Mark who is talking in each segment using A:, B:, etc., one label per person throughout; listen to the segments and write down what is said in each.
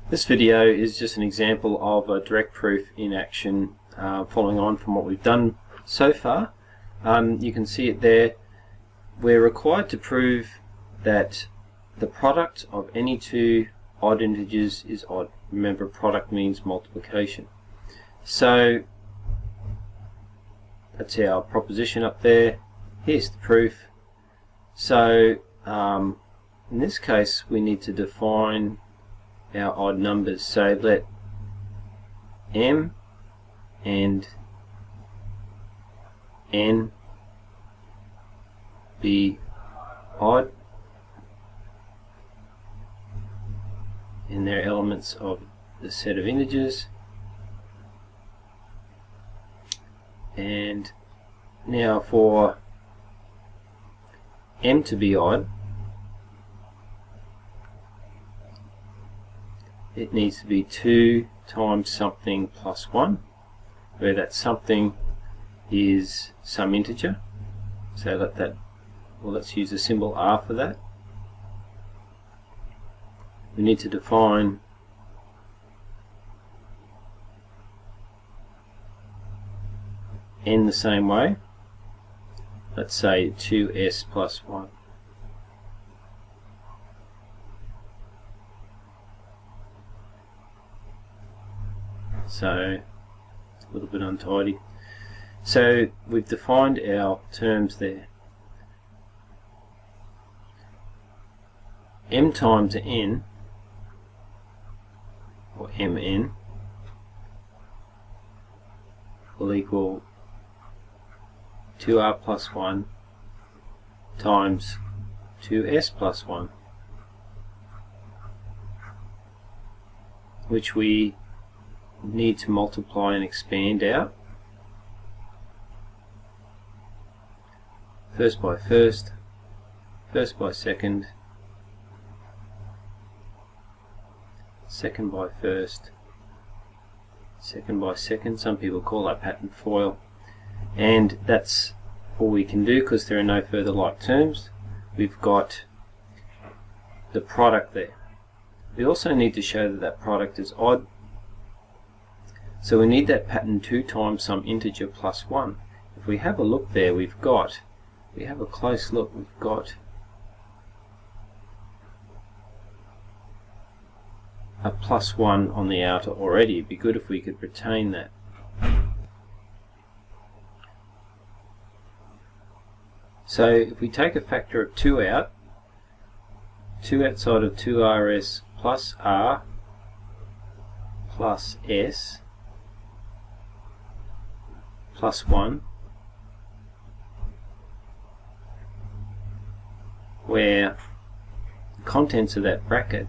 A: This video is just an example of a direct proof in action, following on from what we've done so far. You can see it there. We're required to prove that the product of any two odd integers is odd. Remember, product means multiplication. So that's our proposition up there. Here's the proof. So in this case we need to define our odd numbers. So let m and n be odd, and they're elements of the set of integers. And now for m to be odd, it needs to be 2 times something plus 1, where that something is some integer. So let's use the symbol r for that. We need to define n the same way. Let's say 2s plus 1. So a little bit untidy. So we've defined our terms there. M times n, or mn, will equal 2r plus 1 times 2s plus 1, which we need to multiply and expand out. First by first, first by second, second by first, second by second. Some people call that pattern FOIL. And that's all we can do because there are no further like terms. We've got the product there. We also need to show that that product is odd. So we need that pattern 2 times some integer plus 1. If we have a look there, we have a close look, we've got a plus 1 on the outer already. It'd be good if we could retain that. So if we take a factor of 2 out, 2 outside of 2rs plus r plus s plus 1, where the contents of that bracket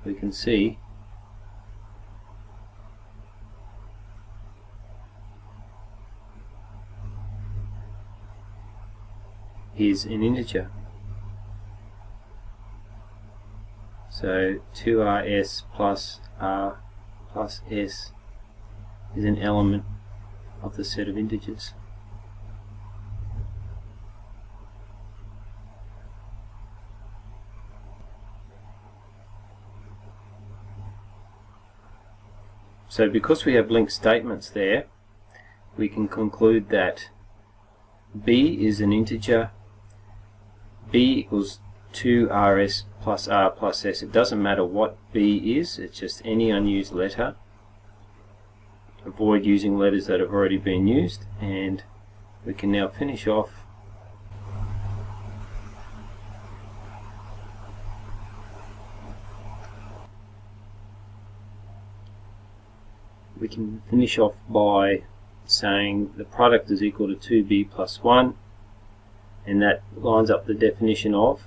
A: we can see is an integer. So 2rs plus r plus s is an element of the set of integers. So because we have linked statements there, we can conclude that b is an integer. B equals 2rs plus r plus s. It doesn't matter what b is, it's just any unused letter. Avoid using letters that have already been used, and we can now finish off by saying the product is equal to 2b plus 1, and that lines up the definition of.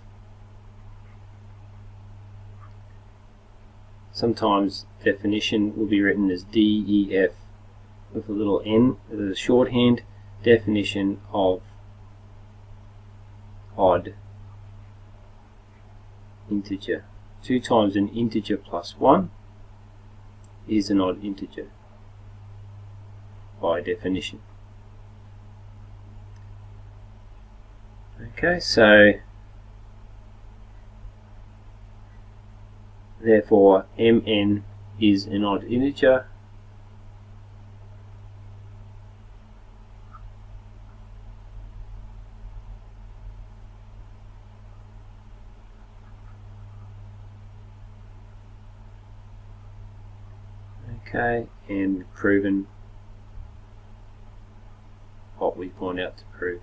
A: Sometimes definition will be written as DEF with a little n as a shorthand. Definition of odd integer. 2 times an integer plus 1 is an odd integer by definition. Okay, so therefore mn is an odd integer. Okay, and proven what we point out to prove.